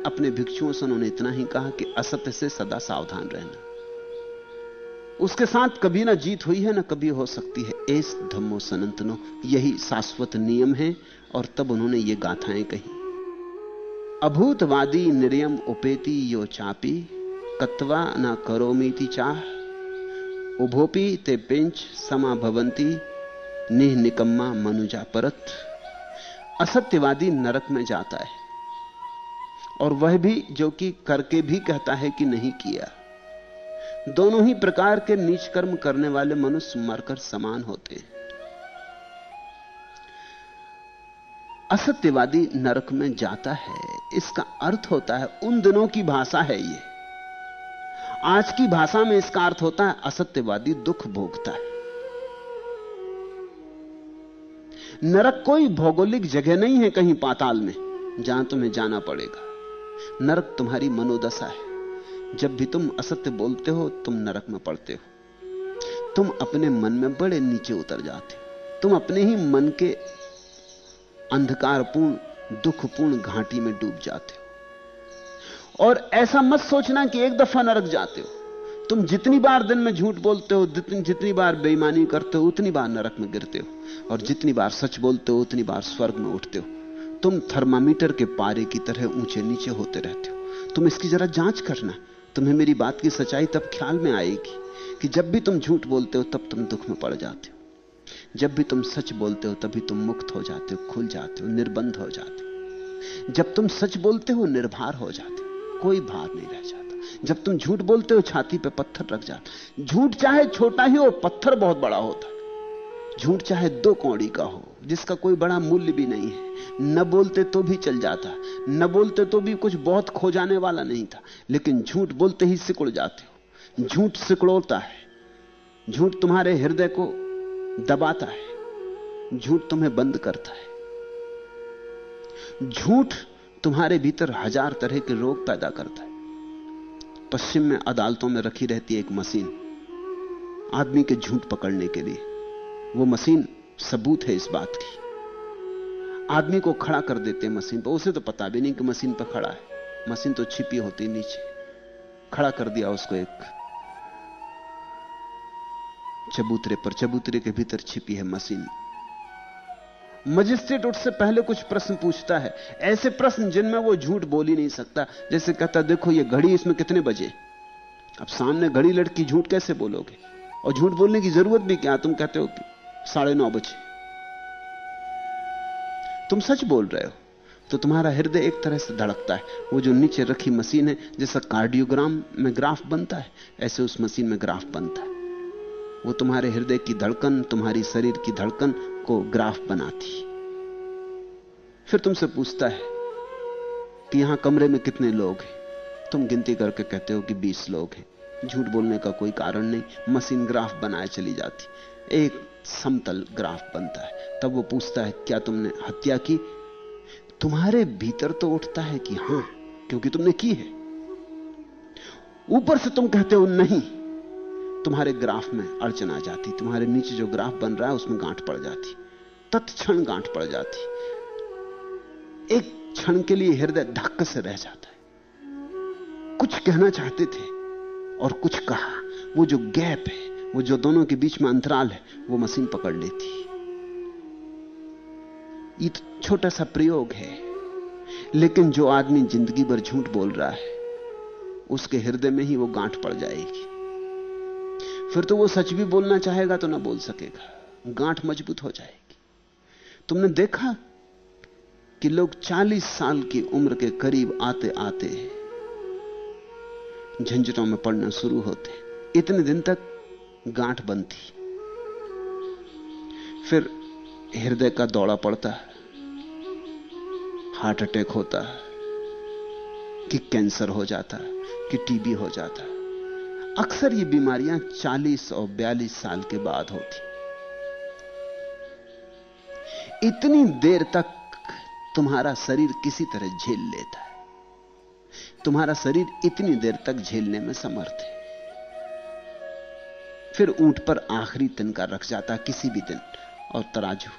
अपने भिक्षुओं से उन्होंने इतना ही कहा कि असत्य से सदा सावधान रहना। उसके साथ कभी ना जीत हुई है ना कभी हो सकती है। एस धम्मो सनातनो, यही शाश्वत नियम है। और तब उन्होंने ये गाथाएं कही। अभूतवादी निर्यम उपेति यो चापी, कत्वा न करोमीति चाह, उभोपि ते पेंच समा भवंती, निह निकम्मा मनुजा परत। असत्यवादी नरक में जाता है, और वह भी जो कि करके भी कहता है कि नहीं किया। दोनों ही प्रकार के नीच कर्म करने वाले मनुष्य मरकर समान होते हैं। असत्यवादी नरक में जाता है, इसका अर्थ होता है, उन दिनों की भाषा है ये। आज की भाषा में इसका अर्थ होता है असत्यवादी दुख भोगता है। नरक कोई भौगोलिक जगह नहीं है कहीं पाताल में जहां तुम्हें जाना पड़ेगा। नरक तुम्हारी मनोदशा है। जब भी तुम असत्य बोलते हो तुम नरक में पड़ते हो। तुम अपने मन में बड़े नीचे उतर जाते हो। तुम अपने ही मन के अंधकारपूर्ण दुखपूर्ण घाटी में डूब जाते हो। और ऐसा मत सोचना कि एक दफा नरक जाते हो। तुम जितनी बार दिन में झूठ बोलते हो, जितनी बार बेईमानी करते हो, उतनी बार नरक में गिरते हो। और जितनी बार सच बोलते हो उतनी बार स्वर्ग में उठते हो। तुम थर्मामीटर के पारे की तरह ऊंचे नीचे होते रहते हो। तुम इसकी जरा जांच करना, तुम्हें मेरी बात की सच्चाई तब ख्याल में आएगी कि जब भी तुम झूठ बोलते हो तब तुम दुख में पड़ जाते हो। जब भी तुम सच बोलते हो तभी तुम मुक्त हो जाते हो, खुल जाते हो, निर्बंध हो जाते हो। जब तुम सच बोलते हो निर्भर हो जाते हो, कोई भार नहीं रह जाता। जब तुम झूठ बोलते हो छाती पे पत्थर रख जाते। झूठ चाहे छोटा ही हो, पत्थर बहुत बड़ा होता है। झूठ चाहे 2 कौड़ी का हो, जिसका कोई बड़ा मूल्य भी नहीं है, न बोलते तो भी चल जाता, न बोलते तो भी कुछ बहुत खो जाने वाला नहीं था। लेकिन झूठ बोलते ही सिकुड़ जाते हो। झूठ सिकुड़ोता है, झूठ तुम्हारे हृदय को दबाता है, झूठ तुम्हें बंद करता है। झूठ तुम्हारे भीतर 1000 तरह के रोग पैदा करता है। पश्चिम में अदालतों में रखी रहती है एक मशीन आदमी के झूठ पकड़ने के लिए। वो मशीन सबूत है इस बात की। आदमी को खड़ा कर देते हैं मशीन पर, उसे तो पता भी नहीं कि मशीन पर खड़ा है। मशीन तो छिपी होती नीचे। खड़ा कर दिया उसको एक चबूतरे पर, चबूतरे के भीतर छिपी है मशीन। मजिस्ट्रेट उससे पहले कुछ प्रश्न पूछता है, ऐसे प्रश्न जिनमें वो झूठ बोल ही नहीं सकता। जैसे कहता, देखो ये घड़ी, इसमें कितने बजे? अब सामने घड़ी लड़की, झूठ कैसे बोलोगे? और झूठ बोलने की जरूरत भी क्या? तुम कहते हो 9:30 बजे, तुम सच बोल रहे हो। तो तुम्हारा हृदय एक तरह से धड़कता है। वो जो नीचे रखी मशीन है, जैसा कार्डियोग्राम में ग्राफ बनता है, ऐसे उस मशीन में ग्राफ बनता है। वो तुम्हारे हृदय की धड़कन, तुम्हारी शरीर की धड़कन को ग्राफ बनाती। फिर तुमसे पूछता है कि यहां कमरे में कितने लोग हैं। तुम गिनती करके कहते हो कि 20 लोग हैं। झूठ बोलने का कोई कारण नहीं, मशीन ग्राफ बनाए चली जाती, एक समतल ग्राफ बनता है। तब वो पूछता है, क्या तुमने हत्या की? तुम्हारे भीतर तो उठता है कि हां, क्योंकि तुमने की है। ऊपर से तुम कहते हो नहीं। तुम्हारे ग्राफ में अड़चन आ जाती, तुम्हारे नीचे जो ग्राफ बन रहा है उसमें गांठ पड़ जाती, तत्क्षण गांठ पड़ जाती। एक क्षण के लिए हृदय धक्के से रह जाता है। कुछ कहना चाहते थे और कुछ कहा। वो जो गैप है, वो जो दोनों के बीच में अंतराल है, वो मशीन पकड़ लेती। ये तो छोटा सा प्रयोग है, लेकिन जो आदमी जिंदगी भर झूठ बोल रहा है उसके हृदय में ही वो गांठ पड़ जाएगी। फिर तो वो सच भी बोलना चाहेगा तो ना बोल सकेगा, गांठ मजबूत हो जाएगी। तुमने देखा कि लोग 40 साल की उम्र के करीब आते आते झंझटों में पड़ना शुरू होते। इतने दिन तक गांठ बनती, फिर हृदय का दौड़ा पड़ता, हार्ट अटैक होता, कि कैंसर हो जाता, कि टीबी हो जाता। अक्सर ये बीमारियां 40 और 42 साल के बाद होती। इतनी देर तक तुम्हारा शरीर किसी तरह झेल लेता है। तुम्हारा शरीर इतनी देर तक झेलने में समर्थ है। फिर ऊंट पर आखिरी तिनका रख जाता किसी भी दिन, और तराजू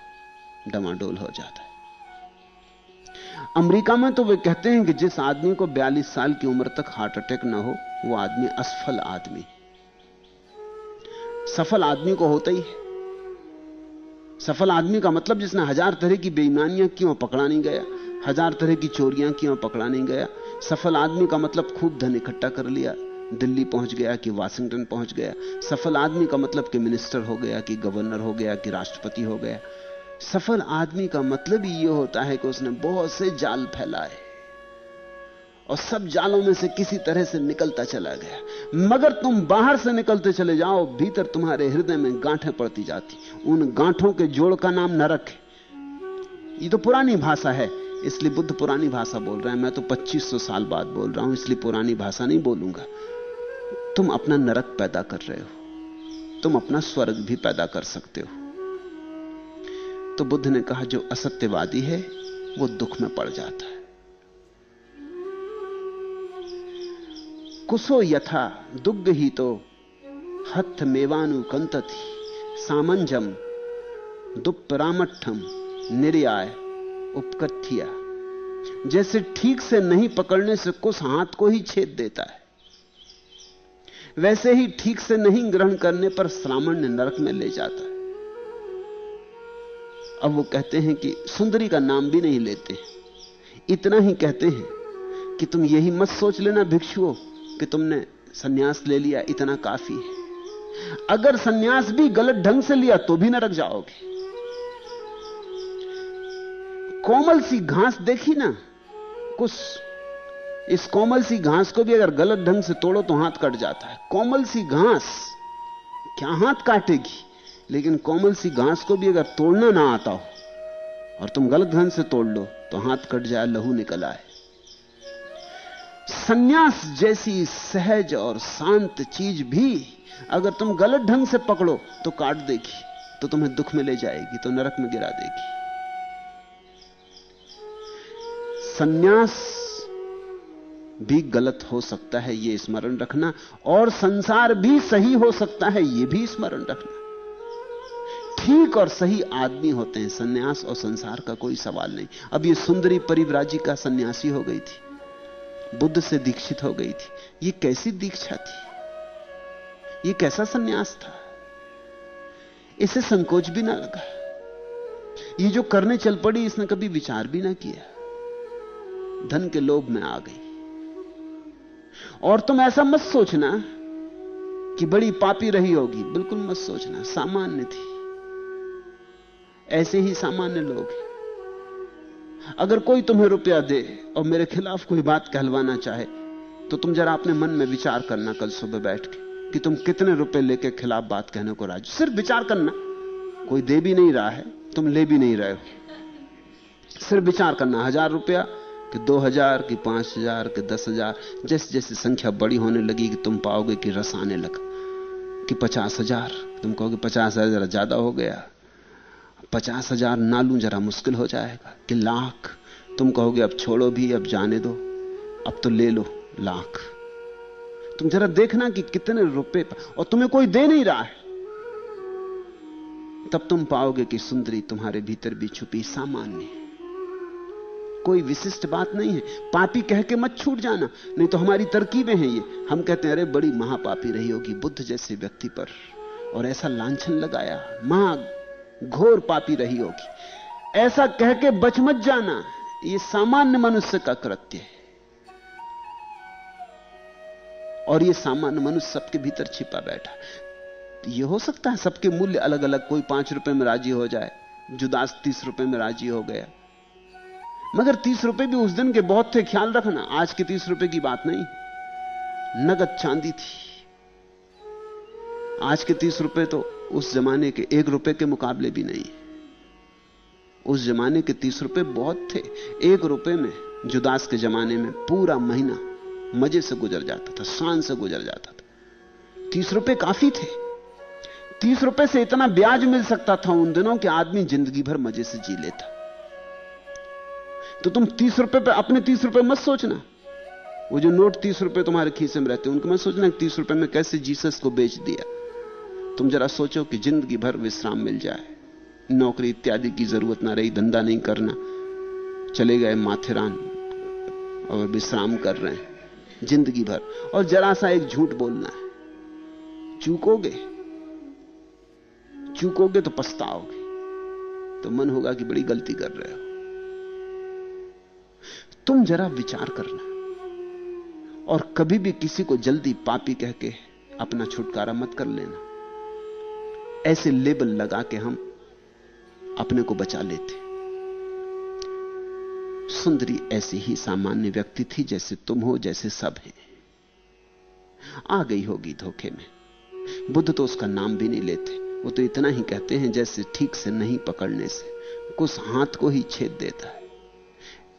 डमाडोल हो जाता है। अमेरिका में तो वे कहते हैं कि जिस आदमी को 42 साल की उम्र तक हार्ट अटैक ना हो वो आदमी असफल आदमी। सफल आदमी को होता ही है। सफल आदमी का मतलब जिसने 1000 तरह की बेईमानियां की और पकड़ा नहीं गया, 1000 तरह की चोरियां की और पकड़ा नहीं गया। सफल आदमी का मतलब खूब धन इकट्ठा कर लिया, दिल्ली पहुंच गया कि वाशिंगटन पहुंच गया। सफल आदमी का मतलब कि मिनिस्टर हो गया कि गवर्नर हो गया कि राष्ट्रपति हो गया। सफल आदमी का मतलब ये होता है कि उसने बहुत से जाल फैलाए और सब जालों में से किसी तरह से निकलता चला गया। मगर तुम बाहर से निकलते चले जाओ, भीतर तुम्हारे हृदय में गांठें पड़ती जाती। उन गांठों के जोड़ का नाम नरक है। ये तो पुरानी भाषा है, इसलिए बुद्ध पुरानी भाषा बोल रहे हैं। मैं तो 2500 साल बाद बोल रहा हूं, इसलिए पुरानी भाषा नहीं बोलूंगा। तुम अपना नरक पैदा कर रहे हो, तुम अपना स्वर्ग भी पैदा कर सकते हो। तो बुद्ध ने कहा जो असत्यवादी है वो दुख में पड़ जाता है। कुसो यथा दुग्ध ही तो हथ मेवानु कंतति सामंजम दुप्परामठम निर्याय उपकथिया। जैसे ठीक से नहीं पकड़ने से कुछ हाथ को ही छेद देता है, वैसे ही ठीक से नहीं ग्रहण करने पर श्रामण्य नरक में ले जाता है। अब वो कहते हैं कि सुंदरी का नाम भी नहीं लेते, इतना ही कहते हैं कि तुम यही मत सोच लेना भिक्षुओं कि तुमने सन्यास ले लिया, इतना काफी है। अगर सन्यास भी गलत ढंग से लिया तो भी नरक जाओगे। कोमल सी घास देखी ना, कुछ इस कोमल सी घास को भी अगर गलत ढंग से तोड़ो तो हाथ कट जाता है। कोमल सी घास क्या हाथ काटेगी, लेकिन कोमल सी घास को भी अगर तोड़ना ना आता हो और तुम गलत ढंग से तोड़ लो तो हाथ कट जाए, लहू निकल आए। सन्यास जैसी सहज और शांत चीज भी अगर तुम गलत ढंग से पकड़ो तो काट देगी, तो तुम्हें दुख में ले जाएगी, तो नरक में गिरा देगी। सन्यास भी गलत हो सकता है, यह स्मरण रखना, और संसार भी सही हो सकता है, यह भी स्मरण रखना। ठीक और सही आदमी होते हैं, सन्यास और संसार का कोई सवाल नहीं। अब ये सुंदरी परिव्राजिका सन्यासी हो गई थी, बुद्ध से दीक्षित हो गई थी। ये कैसी दीक्षा थी, ये कैसा सन्यास था, इसे संकोच भी ना लगा। ये जो करने चल पड़ी इसने कभी विचार भी ना किया, धन के लोभ में आ गई। और तुम ऐसा मत सोचना कि बड़ी पापी रही होगी, बिल्कुल मत सोचना, सामान्य थी। ऐसे ही सामान्य लोग हैं। अगर कोई तुम्हें रुपया दे और मेरे खिलाफ कोई बात कहलवाना चाहे तो तुम जरा अपने मन में विचार करना कल सुबह बैठ के कि तुम कितने रुपए लेके खिलाफ बात कहने को राजी। सिर्फ विचार करना, कोई दे भी नहीं रहा है, तुम ले भी नहीं रहे हो, सिर्फ विचार करना। 1000 रुपया कि 2000 कि 5000 कि 10,000, जैसे जैसे संख्या बड़ी होने लगी कि तुम पाओगे कि रस आने लगा, कि 50,000, तुम कहोगे 50,000 जरा ज्यादा हो गया, 50,000 ना लूं जरा मुश्किल हो जाएगा, कि लाख, तुम कहोगे अब छोड़ो भी, अब जाने दो, अब तो ले लो लाख। तुम जरा देखना कि कितने रुपए, और तुम्हें कोई दे नहीं रहा है, तब तुम पाओगे कि सुंदरी तुम्हारे भीतर भी छुपी सामान्य, कोई विशिष्ट बात नहीं है। पापी कह के मत छूट जाना, नहीं तो हमारी तरकीबें हैं ये। हम कहते हैं अरे बड़ी महापापी रही होगी बुद्ध जैसे व्यक्ति पर, और ऐसा लांछन लगाया, महा घोर पापी रही होगी, ऐसा कह के बच मत जाना। ये सामान्य मनुष्य का कृत्य है, और ये सामान्य मनुष्य सबके भीतर छिपा बैठा। ये हो सकता है सबके मूल्य अलग अलग, कोई 5 रुपए में राजी हो जाए, जुदास 30 रुपए में राजी हो गया, मगर 30 रुपए भी उस दिन के बहुत थे, ख्याल रखना। आज के 30 रुपए की बात नहीं, नगद चांदी थी। आज के 30 रुपए तो उस जमाने के 1 रुपए के मुकाबले भी नहीं। उस जमाने के 30 रुपए बहुत थे। 1 रुपए में जुदास के जमाने में पूरा महीना मजे से गुजर जाता था, शान से गुजर जाता था। 30 रुपए काफी थे। 30 रुपए से इतना ब्याज मिल सकता था उन दिनों कि आदमी जिंदगी भर मजे से जी लेता। तो तुम 30 रुपए पे अपने 30 रुपए मत सोचना, वो जो नोट 30 रुपए तुम्हारे खीसे में रहते उनको मत सोचना 30 रुपए में कैसे जीसस को बेच दिया। तुम जरा सोचो कि जिंदगी भर विश्राम मिल जाए, नौकरी इत्यादि की जरूरत ना रही, धंधा नहीं करना, चले गए माथेरान और विश्राम कर रहे हैं जिंदगी भर, और जरा सा एक झूठ बोलना है, चूकोगे तो पछताओगे, तो मन होगा कि बड़ी गलती कर रहे हो। तुम जरा विचार करना, और कभी भी किसी को जल्दी पापी कह के अपना छुटकारा मत कर लेना। ऐसे लेबल लगा के हम अपने को बचा लेते। सुंदरी ऐसी ही सामान्य व्यक्ति थी जैसे तुम हो, जैसे सब हैं। आ गई होगी धोखे में। बुद्ध तो उसका नाम भी नहीं लेते, वो तो इतना ही कहते हैं जैसे ठीक से नहीं पकड़ने से कुछ हाथ को ही छेद देता है,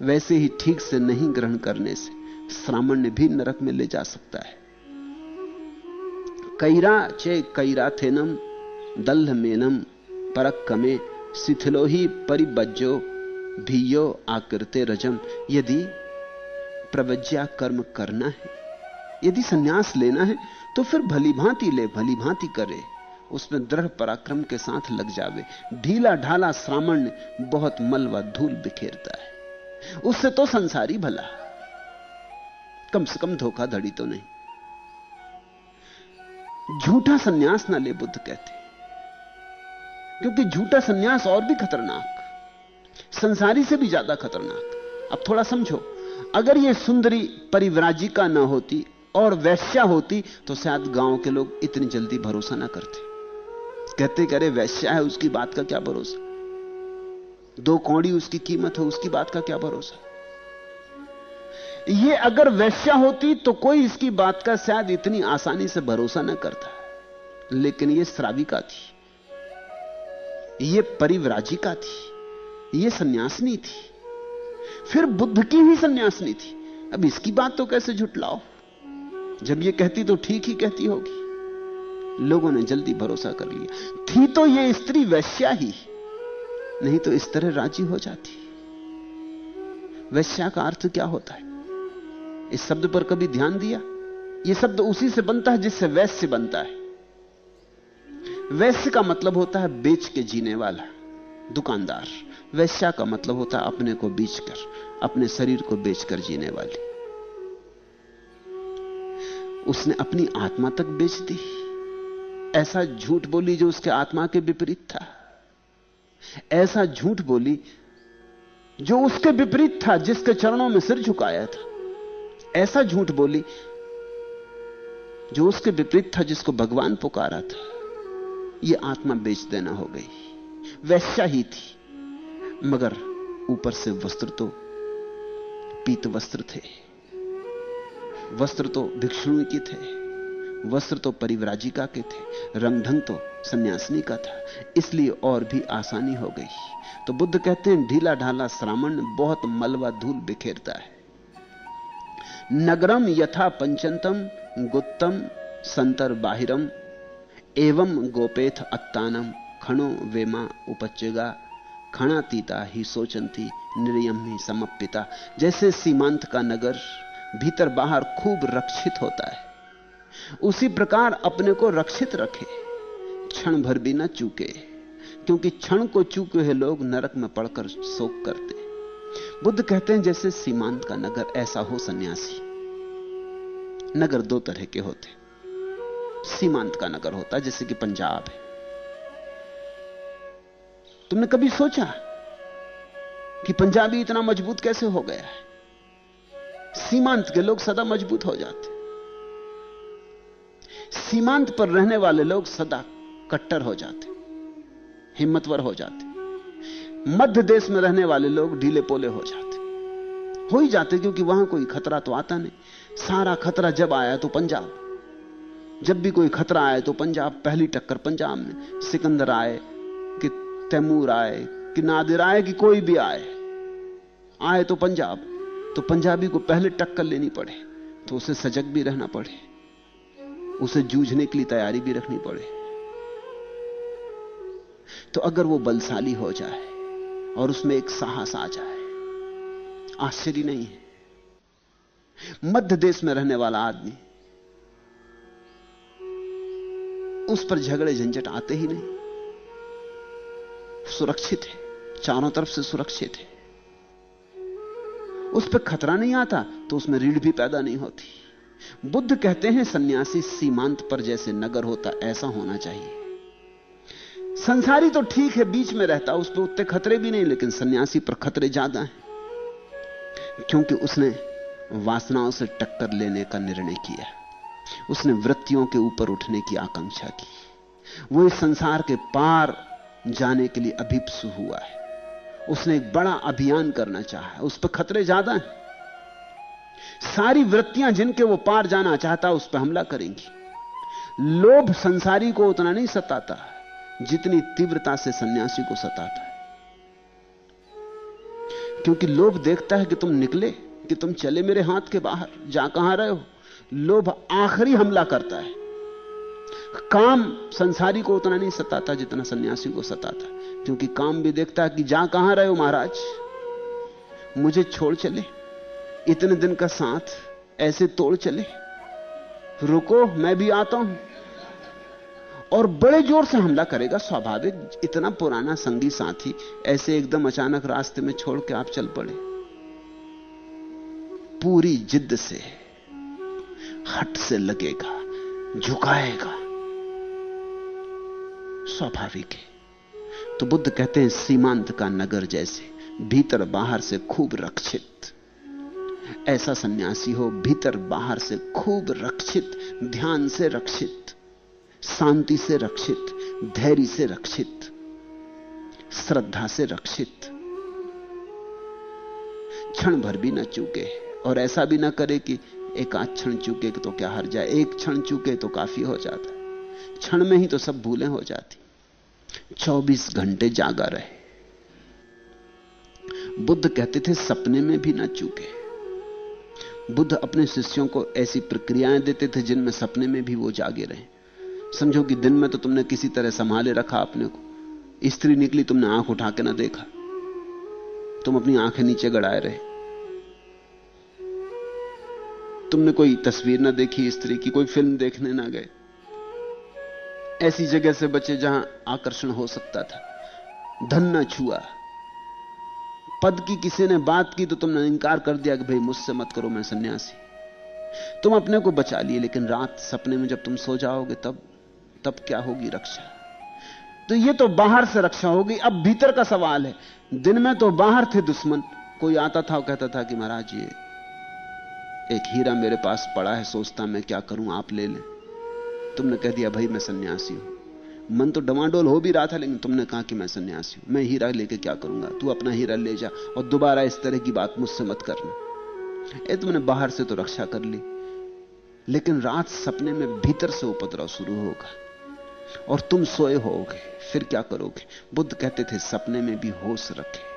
वैसे ही ठीक से नहीं ग्रहण करने से श्रामण्य भी नरक में ले जा सकता है। कैरा चे कैराथेनम दल्ह मेनम परक कमे शिथिलो ही परिबज्जो भीयो आकृते रजम। यदि प्रवज्या कर्म करना है, यदि संन्यास लेना है, तो फिर भली भांति ले, भली भांति करे, उसमें दृढ़ पराक्रम के साथ लग जावे। ढीला ढाला श्रामण्य बहुत मल व धूल बिखेरता है, उससे तो संसारी भला, कम से कम धोखाधड़ी तो नहीं। झूठा संन्यास ना ले, बुद्ध कहते, क्योंकि झूठा संन्यास और भी खतरनाक, संसारी से भी ज्यादा खतरनाक। अब थोड़ा समझो, अगर ये सुंदरी परिव्राजिका ना होती और वैश्या होती तो शायद गांव के लोग इतनी जल्दी भरोसा ना करते। कहते करे वैश्या है, उसकी बात का क्या भरोसा, 2 कौड़ी उसकी कीमत है, उसकी बात का क्या भरोसा। ये अगर वैश्या होती तो कोई इसकी बात का शायद इतनी आसानी से भरोसा ना करता, लेकिन ये श्राविका थी, ये परिव्राजिका थी, ये सन्यासिनी थी, फिर बुद्ध की ही सन्यासिनी थी। अब इसकी बात तो कैसे झुटलाओ, जब ये कहती तो ठीक ही कहती होगी। लोगों ने जल्दी भरोसा कर लिया। थी तो ये स्त्री वैश्या ही, नहीं तो इस तरह राजी हो जाती। वैश्या का अर्थ क्या होता है, इस शब्द पर कभी ध्यान दिया? यह शब्द उसी से बनता है जिससे वैश्य बनता है। वैश्य का मतलब होता है बेच के जीने वाला, दुकानदार। वैश्या का मतलब होता है अपने को बेचकर, अपने शरीर को बेचकर जीने वाली। उसने अपनी आत्मा तक बेच दी, ऐसा झूठ बोली जो उसके आत्मा के विपरीत था, ऐसा झूठ बोली जो उसके विपरीत था, जिसके चरणों में सिर झुकाया था, ऐसा झूठ बोली जो उसके विपरीत था, जिसको भगवान पुकारा था। यह आत्मा बेच देना हो गई। वैश्या ही थी, मगर ऊपर से वस्त्र तो पीत वस्त्र थे, वस्त्र तो भिक्षुणी के थे, वस्त्र तो परिव्राजिका के थे, रंग ढंग तो सन्यासिनी का था, इसलिए और भी आसानी हो गई। तो बुद्ध कहते हैं ढीला ढाला श्रामण बहुत मलवा धूल बिखेरता है। नगरम यथा पंचंतम गुत्तम संतर बाहिरम एवं गोपेथ अत्तानम खणो वेमा उपच्चेगा खणातीता ही सोचंती निर्यम ही समप्पिता। जैसे सीमांत का नगर भीतर बाहर खूब रक्षित होता है, उसी प्रकार अपने को रक्षित रखे, क्षण भर भी ना चूके, क्योंकि क्षण को चूके हुए लोग नरक में पड़कर शोक करते। बुद्ध कहते हैं जैसे सीमांत का नगर ऐसा हो सन्यासी। नगर 2 तरह के होते, सीमांत का नगर होता है जैसे कि पंजाब है। तुमने कभी सोचा कि पंजाबी इतना मजबूत कैसे हो गया है? सीमांत के लोग सदा मजबूत हो जाते, सीमांत पर रहने वाले लोग सदा कट्टर हो जाते, हिम्मतवर हो जाते। मध्य देश में रहने वाले लोग ढीले पोले हो जाते, हो ही जाते, क्योंकि वहां कोई खतरा तो आता नहीं। सारा खतरा जब आया तो पंजाब, जब भी कोई खतरा आए तो पंजाब, पहली टक्कर पंजाब में। सिकंदर आए कि तैमूर आए कि नादिर आए कि कोई भी आए तो पंजाब, तो पंजाबी को पहले टक्कर लेनी पड़े तो उसे सजग भी रहना पड़े, उसे जूझने के लिए तैयारी भी रखनी पड़े। तो अगर वो बलशाली हो जाए और उसमें एक साहस आ जाए, आश्चर्य नहीं है। मध्य देश में रहने वाला आदमी, उस पर झगड़े झंझट आते ही नहीं, सुरक्षित है, चारों तरफ से सुरक्षित है। उस पर खतरा नहीं आता तो उसमें रीढ़ भी पैदा नहीं होती। बुद्ध कहते हैं सन्यासी सीमांत पर जैसे नगर होता ऐसा होना चाहिए। संसारी तो ठीक है, बीच में रहता, उस पर उतने खतरे भी नहीं, लेकिन सन्यासी पर खतरे ज्यादा हैं, क्योंकि उसने वासनाओं से टक्कर लेने का निर्णय किया, उसने वृत्तियों के ऊपर उठने की आकांक्षा की, वो इस संसार के पार जाने के लिए अभिप्सु हुआ है, उसने एक बड़ा अभियान करना चाहा है, उस पर खतरे ज्यादा हैं। सारी वृत्तियां जिनके वो पार जाना चाहता उस पर हमला करेंगी। लोभ संसारी को उतना नहीं सताता जितनी तीव्रता से सन्यासी को सताता है, क्योंकि लोभ देखता है कि तुम निकले, कि तुम चले मेरे हाथ के बाहर, जा कहां रहे हो। लोभ आखिरी हमला करता है। काम संसारी को उतना नहीं सताता जितना सन्यासी को सताता, क्योंकि काम भी देखता है कि जा कहां रहे हो महाराज, मुझे छोड़ चले, इतने दिन का साथ ऐसे तोड़ चले, रुको मैं भी आता हूं। और बड़े जोर से हमला करेगा, स्वाभाविक, इतना पुराना संगी साथी ऐसे एकदम अचानक रास्ते में छोड़ के आप चल पड़े। पूरी जिद्द से, हट से लगेगा, झुकाएगा, स्वाभाविक है। तो बुद्ध कहते हैं सीमांत का नगर जैसे, भीतर बाहर से खूब रक्षित। ऐसा सन्यासी हो, भीतर बाहर से खूब रक्षित, ध्यान से रक्षित, शांति से रक्षित, धैर्य से रक्षित, श्रद्धा से रक्षित, क्षण भर भी न चूके। और ऐसा भी ना करे कि एक आध क्षण चूके तो क्या हर जाए, एक क्षण चूके तो काफी हो जाता, क्षण में ही तो सब भूलें हो जाती। 24 घंटे जागा रहे। बुद्ध कहते थे सपने में भी ना चूके। बुद्ध अपने शिष्यों को ऐसी प्रक्रियाएं देते थे जिनमें सपने में भी वो जागे रहे। समझो कि दिन में तो तुमने किसी तरह संभाले रखा अपने को, स्त्री निकली, तुमने आंख उठा के ना देखा, तुम अपनी आंखें नीचे गड़ाए रहे, तुमने कोई तस्वीर ना देखी स्त्री की, कोई फिल्म देखने ना गए, ऐसी जगह से बचे जहां आकर्षण हो सकता था, धन ना छुआ, पद की किसी ने बात की तो तुमने इनकार कर दिया कि भाई मुझसे मत करो, मैं सन्यासी। तुम अपने को बचा लिए, लेकिन रात सपने में जब तुम सो जाओगे तब क्या होगी रक्षा। तो ये तो बाहर से रक्षा होगी। अब भीतर का सवाल है। दिन में तो बाहर थे दुश्मन, कोई आता था और कहता था कि महाराज ये एक हीरा मेरे पास पड़ा है, सोचता मैं क्या करूं, आप ले लें। तुमने कह दिया भाई मैं सन्यासी हूं। मन तो डमाडोल हो भी रहा था, लेकिन तुमने कहा कि मैं सन्यासी हूं, मैं हीरा लेके क्या करूंगा, तू अपना हीरा ले जा और दोबारा इस तरह की बात मुझसे मत करना। तुमने बाहर से तो रक्षा कर ली, लेकिन रात सपने में भीतर से उपद्रव शुरू होगा और तुम सोए होगे, फिर क्या करोगे। बुद्ध कहते थे सपने में भी होश रखे,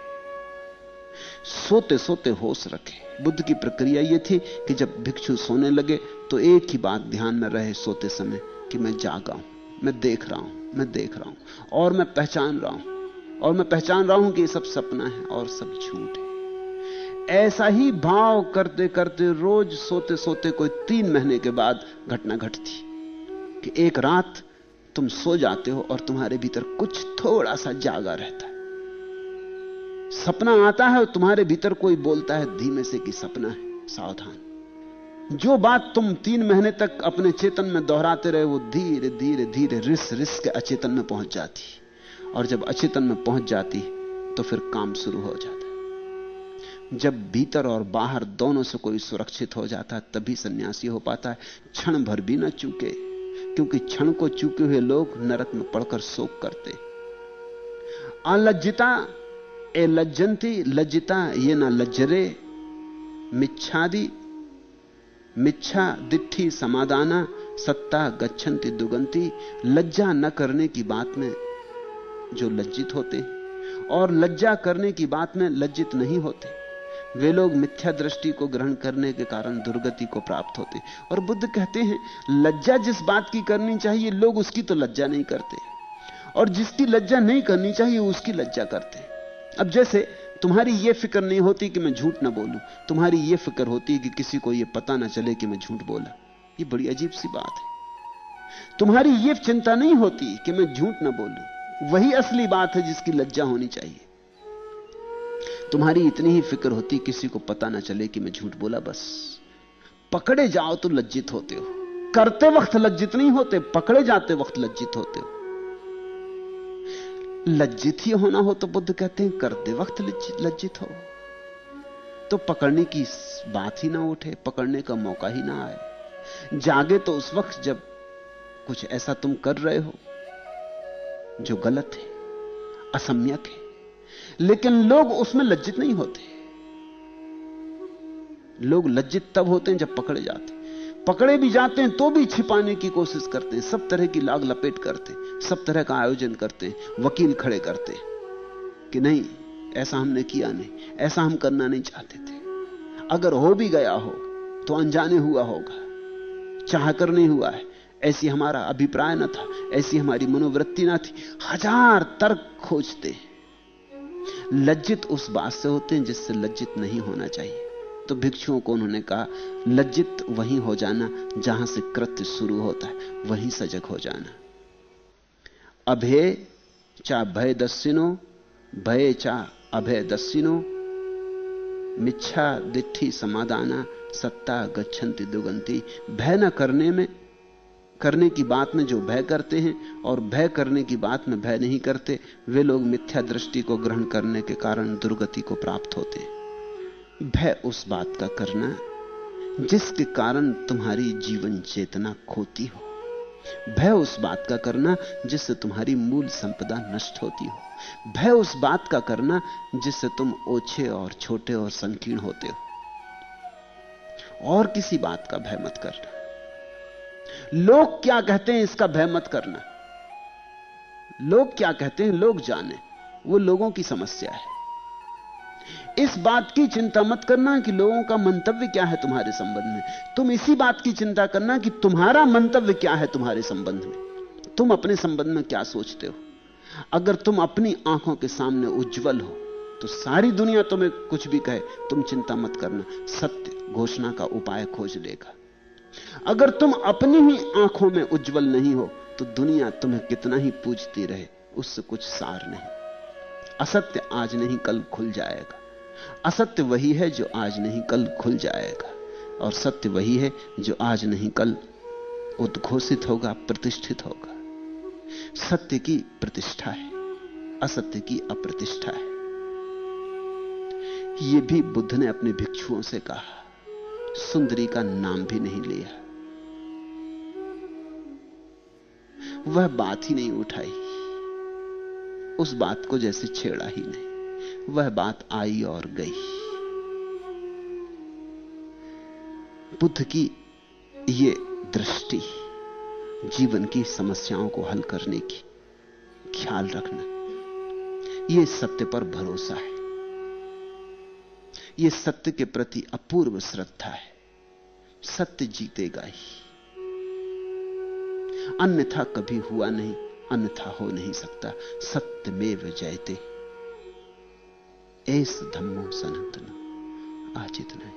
सोते सोते होश रखे। बुद्ध की प्रक्रिया यह थी कि जब भिक्षु सोने लगे तो एक ही बात ध्यान में रहे सोते समय कि मैं जागा हूं, मैं देख रहा हूं, मैं देख रहा हूं और मैं पहचान रहा हूं, और मैं पहचान रहा हूं कि ये सब सपना है और सब झूठ है। ऐसा ही भाव करते करते रोज सोते सोते कोई 3 महीने के बाद घटना घटती कि एक रात तुम सो जाते हो और तुम्हारे भीतर कुछ थोड़ा सा जागा रहता है। सपना आता है और तुम्हारे भीतर कोई बोलता है धीमे से कि सपना है, सावधान। जो बात तुम 3 महीने तक अपने चेतन में दोहराते रहे वो धीरे धीरे धीरे रिस रिस के अचेतन में पहुंच जाती, और जब अचेतन में पहुंच जाती तो फिर काम शुरू हो जाता है। जब भीतर और बाहर दोनों से कोई सुरक्षित हो जाता है तभी सन्यासी हो पाता है। क्षण भर भी ना चूके, क्योंकि क्षण को चूके हुए लोग नरक में पड़कर शोक करते। अलज्जिता ए लज्जंती लज्जिता ये ना लज्जरे, मिच्छादि मिच्छा दिट्ठी समादाना सत्ता गच्छन्ति दुगंती। लज्जा न करने की बात में जो लज्जित होते हैं और लज्जा करने की बात में लज्जित नहीं होते, वे लोग मिथ्या दृष्टि को ग्रहण करने के कारण दुर्गति को प्राप्त होते। और बुद्ध कहते हैं लज्जा जिस बात की करनी चाहिए लोग उसकी तो लज्जा नहीं करते, और जिसकी लज्जा नहीं करनी चाहिए उसकी लज्जा करते। अब जैसे तुम्हारी यह फिक्र नहीं होती कि मैं झूठ ना बोलूं, तुम्हारी यह फिक्र होती है कि किसी को यह पता ना चले कि मैं झूठ बोला। ये बड़ी अजीब सी बात है। तुम्हारी यह चिंता नहीं होती कि मैं झूठ ना बोलूं, वही असली बात है जिसकी लज्जा होनी चाहिए। तुम्हारी इतनी ही फिक्र होती किसी को पता ना चले कि मैं झूठ बोला। बस पकड़े जाओ तो लज्जित होते हो, करते वक्त लज्जित नहीं होते, पकड़े जाते वक्त लज्जित होते हो। लज्जित ही होना हो तो बुद्ध कहते हैं करते वक्त लज्जित हो, तो पकड़ने की बात ही ना उठे, पकड़ने का मौका ही ना आए। जागे तो उस वक्त जब कुछ ऐसा तुम कर रहे हो जो गलत है, असम्यक है, लेकिन लोग उसमें लज्जित नहीं होते। लोग लज्जित तब होते हैं जब पकड़े जाते हैं। पकड़े भी जाते हैं तो भी छिपाने की कोशिश करते हैं, सब तरह की लाग लपेट करते हैं, सब तरह का आयोजन करते हैं, वकील खड़े करते हैं कि नहीं ऐसा हमने किया नहीं, ऐसा हम करना नहीं चाहते थे, अगर हो भी गया हो तो अनजाने हुआ होगा, चाहकर नहीं हुआ है, ऐसी हमारा अभिप्राय न था, ऐसी हमारी मनोवृत्ति ना थी। हजार तर्क खोजते हैं। लज्जित उस बात से होते हैं जिससे लज्जित नहीं होना चाहिए। तो भिक्षुओं को उन्होंने कहा लज्जित वहीं हो जाना जहां से कृत्य शुरू होता है, वहीं सजग हो जाना। अभय चा भय दस्सिनो, भय चा अभय दस्सिनो, मिच्छा दिट्ठी समादाना, सत्ता गच्छन्ति दुगंती। भय न करने में, करने की बात में जो भय करते हैं और भय करने की बात में भय नहीं करते, वे लोग मिथ्या दृष्टि को ग्रहण करने के कारण दुर्गति को प्राप्त होते हैं। भय उस बात का करना जिसके कारण तुम्हारी जीवन चेतना खोती हो, भय उस बात का करना जिससे तुम्हारी मूल संपदा नष्ट होती हो, भय उस बात का करना जिससे तुम ओछे और छोटे और संकीर्ण होते हो। और किसी बात का भय मत करना। लोग क्या कहते हैं इसका भय मत करना। लोग क्या कहते हैं लोग जाने, वो लोगों की समस्या है। इस बात की चिंता मत करना कि लोगों का मंतव्य क्या है तुम्हारे संबंध में, तुम इसी बात की चिंता करना कि तुम्हारा मंतव्य क्या है तुम्हारे संबंध में, तुम अपने संबंध में क्या सोचते हो। अगर तुम अपनी आंखों के सामने उज्जवल हो तो सारी दुनिया तुम्हें कुछ भी कहे, तुम चिंता मत करना, सत्य घोषणा का उपाय खोज लेगा। अगर तुम अपनी ही आंखों में उज्जवल नहीं हो तो दुनिया तुम्हें कितना ही पूजती रहे, उससे कुछ सार नहीं। असत्य आज नहीं कल खुल जाएगा। असत्य वही है जो आज नहीं कल खुल जाएगा, और सत्य वही है जो आज नहीं कल उद्घोषित होगा, प्रतिष्ठित होगा। सत्य की प्रतिष्ठा है, असत्य की अप्रतिष्ठा है। यह भी बुद्ध ने अपने भिक्षुओं से कहा। सुंदरी का नाम भी नहीं लिया, वह बात ही नहीं उठाई, उस बात को जैसे छेड़ा ही नहीं। वह बात आई और गई। बुद्ध की ये दृष्टि जीवन की समस्याओं को हल करने की, ख्याल रखना, यह सत्य पर भरोसा है, यह सत्य के प्रति अपूर्व श्रद्धा है। सत्य जीतेगा ही, अन्यथा कभी हुआ नहीं, अन्यथा हो नहीं सकता। सत्यमेव जयते, एस धम्मो सनातन। आज इतना है।